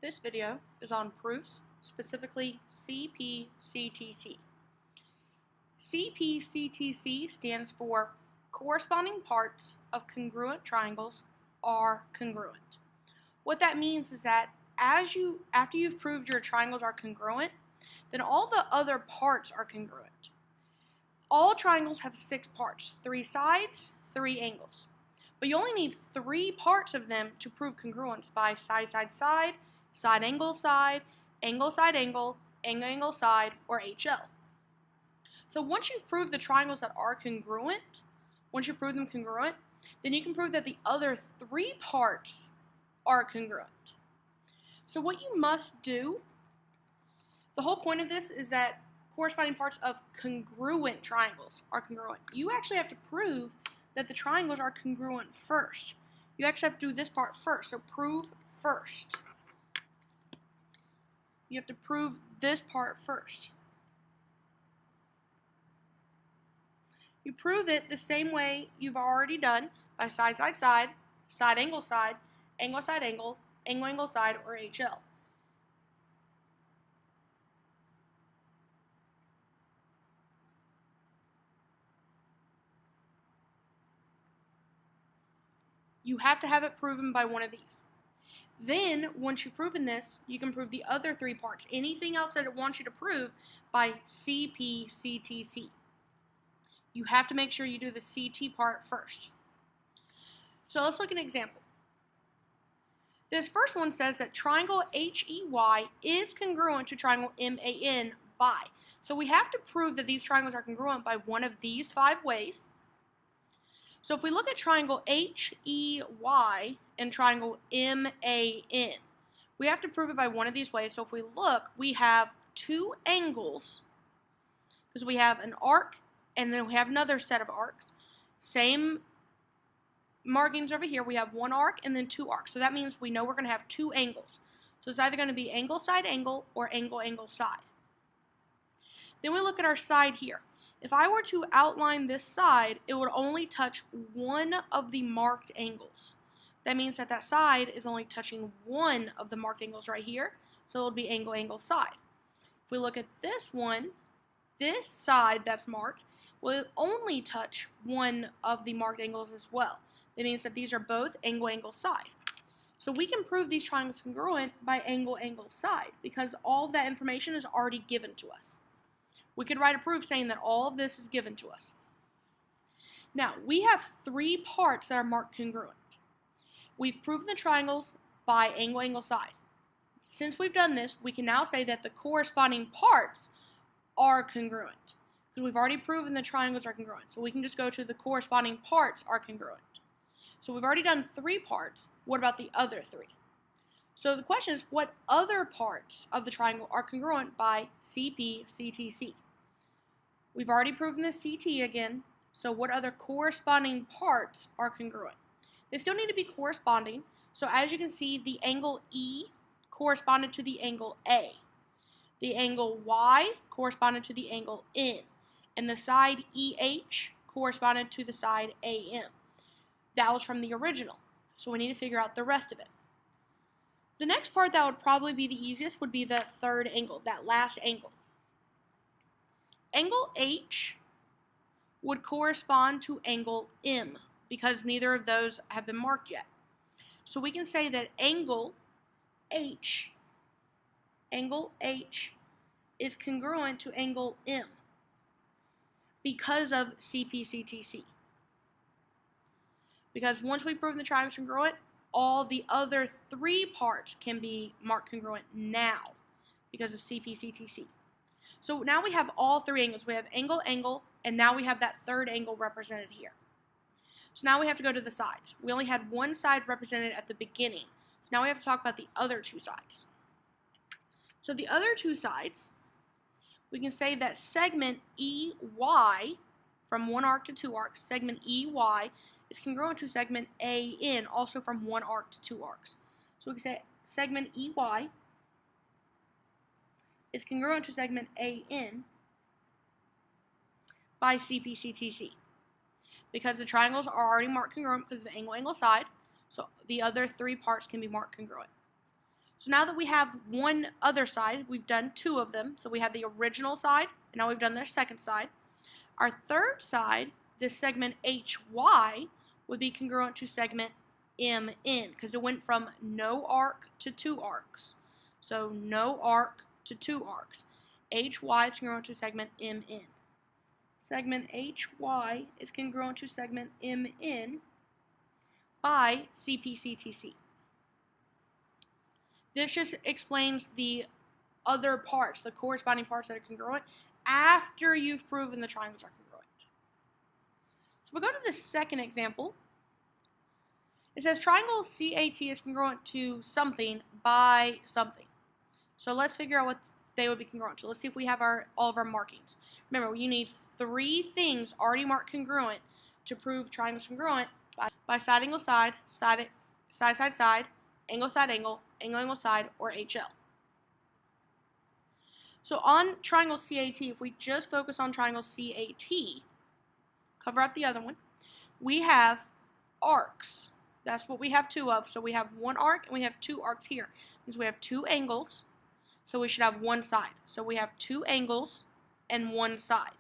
This video is on proofs, specifically CPCTC. CPCTC stands for corresponding parts of congruent triangles are congruent. What that means is that after you've proved your triangles are congruent, then all the other parts are congruent. All triangles have 6 parts, 3 sides, 3 angles. But you only need 3 parts of them to prove congruence by side, side, side, side, angle, side, angle, side, angle, angle, side, or HL. So once you've proved the triangles that are congruent, once you prove them congruent, then you can prove that the other 3 parts are congruent. So what you must do, the whole point of this is that corresponding parts of congruent triangles are congruent. You actually have to prove that the triangles are congruent first. You actually have to do this part first, so prove first. You have to prove this part first. You prove it the same way you've already done by side, side, side, side, angle, side, angle, side, angle, angle, angle, side, or HL. You have to have it proven by one of these. Then, once you've proven this, you can prove the other 3 parts. Anything else that it wants you to prove by CPCTC. You have to make sure you do the CT part first. So let's look at an example. This first one says that triangle HEY is congruent to triangle MAN by. So we have to prove that these triangles are congruent by one of these 5 ways. So if we look at triangle HEY and triangle MAN, we have to prove it by one of these ways. So if we look, we have 2 angles, because we have an arc and then we have another set of arcs. Same markings over here. We have 1 arc and then 2 arcs. So that means we know we're going to have 2 angles. So it's either going to be angle, side, angle, or angle, angle, side. Then we look at our side here. If I were to outline this side, it would only touch one of the marked angles. That means that that side is only touching one of the marked angles right here, so it would be angle, angle, side. If we look at this one, this side that's marked will only touch one of the marked angles as well. That means that these are both angle, angle, side. So we can prove these triangles congruent by angle, angle, side, because all of that information is already given to us. We could write a proof saying that all of this is given to us. Now, we have 3 parts that are marked congruent. We've proven the triangles by angle, angle, side. Since we've done this, we can now say that the corresponding parts are congruent, because we've already proven the triangles are congruent. So we can just go to the corresponding parts are congruent. So we've already done 3 parts. What about the other 3? So the question is, what other parts of the triangle are congruent by CPCTC? We've already proven the CT again, so what other corresponding parts are congruent? They still need to be corresponding, so as you can see, the angle E corresponded to the angle A. The angle Y corresponded to the angle N, and the side EH corresponded to the side AM. That was from the original, so we need to figure out the rest of it. The next part that would probably be the easiest would be the third angle, that last angle. Angle H would correspond to angle M, because neither of those have been marked yet. So we can say that angle H is congruent to angle M because of CPCTC. Because once we prove the triangle is congruent, all the other 3 parts can be marked congruent now because of CPCTC. So now we have all 3 angles. We have angle, angle, and now we have that third angle represented here. So now we have to go to the sides. We only had one side represented at the beginning. So now we have to talk about the other 2 sides. So the other 2 sides, we can say that segment EY, from 1 arc to 2 arcs, segment EY is congruent to segment AN, also from 1 arc to 2 arcs. So we can say segment EY is congruent to segment AN by CPCTC. Because the triangles are already marked congruent because of the angle, angle, side, so the other 3 parts can be marked congruent. So now that we have one other side, we've done two of them. So we have the original side, and now we've done their second side. Our third side, this segment HY, would be congruent to segment MN, because it went from no arc to 2 arcs. So no arc to 2 arcs. HY is congruent to segment MN. Segment HY is congruent to segment MN by CPCTC. This just explains the other parts, the corresponding parts that are congruent, after you've proven the triangles are congruent. So we'll go to the second example. It says triangle CAT is congruent to something by something. So let's figure out what they would be congruent to. Let's see if we have all of our markings. Remember, you need 3 things already marked congruent to prove triangles congruent by side angle side, side side side, angle side angle, angle angle side, or HL. So on triangle CAT, if we just focus on triangle CAT, cover up the other one, we have arcs. That's what we have 2 of. So we have 1 arc and we have 2 arcs here. Means we have 2 angles, so we should have 1 side. So we have 2 angles and 1 side.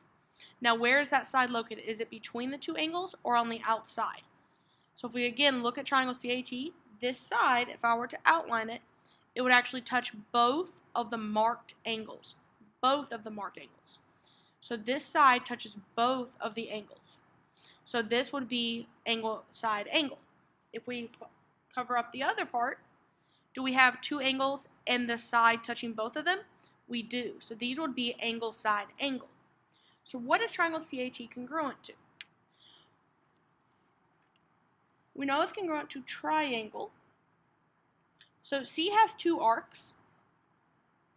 Now where is that side located? Is it between the 2 angles or on the outside? So if we again look at triangle CAT, this side, if I were to outline it, it would actually touch both of the marked angles. Both of the marked angles. So this side touches both of the angles. So this would be angle side angle. If we cover up the other part, do we have 2 angles and the side touching both of them? We do. So these would be angle side angle. So what is triangle CAT congruent to? We know it's congruent to triangle. So C has 2 arcs.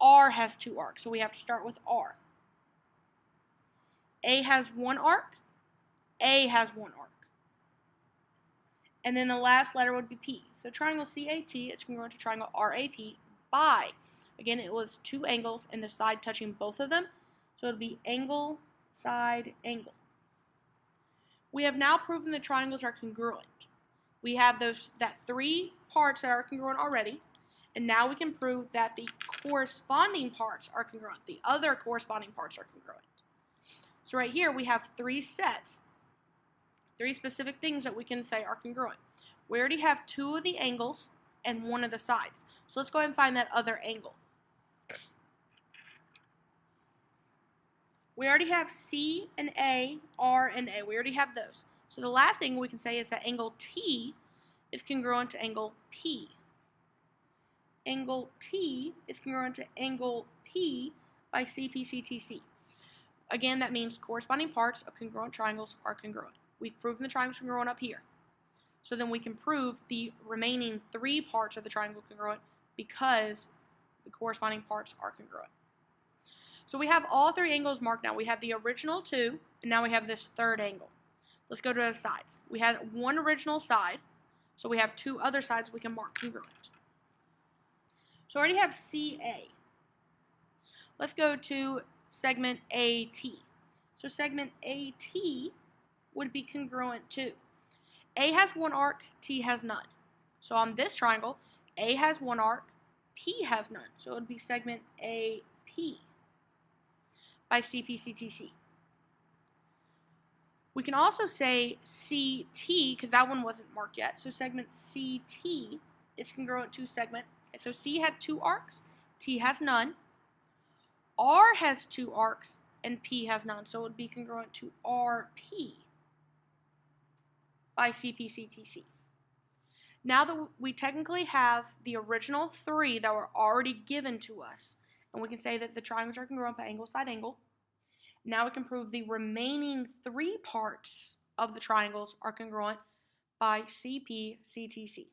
R has 2 arcs. So we have to start with R. A has 1 arc. A has 1 arc. And then the last letter would be P. So triangle CAT is congruent to triangle RAP by, again, it was 2 angles and the side touching both of them. So it would be angle, side, angle. We have now proven the triangles are congruent. We have that 3 parts that are congruent already, and now we can prove that the corresponding parts are congruent. The other corresponding parts are congruent. So right here we have 3 sets, 3 specific things that we can say are congruent. We already have 2 of the angles and 1 of the sides. So let's go ahead and find that other angle. We already have C and A, R and A. We already have those. So the last thing we can say is that angle T is congruent to angle P. Angle T is congruent to angle P by CPCTC. Again, that means corresponding parts of congruent triangles are congruent. We've proven the triangles congruent up here. So then we can prove the remaining 3 parts of the triangle congruent because the corresponding parts are congruent. So we have all 3 angles marked now. We have the original 2, and now we have this 3rd angle. Let's go to the sides. We had 1 original side, so we have 2 other sides we can mark congruent. So I already have CA. Let's go to segment AT. So segment AT would be congruent to A has 1 arc, T has none. So on this triangle, A has 1 arc, P has none. So it would be segment AP by CPCTC. We can also say CT, because that one wasn't marked yet. So segment CT is congruent to segment. Okay, so C had 2 arcs, T has none. R has 2 arcs, and P has none. So it would be congruent to RP by CPCTC. Now that we technically have the original 3 that were already given to us, and we can say that the triangles are congruent by angle, side, angle, now we can prove the remaining 3 parts of the triangles are congruent by CPCTC.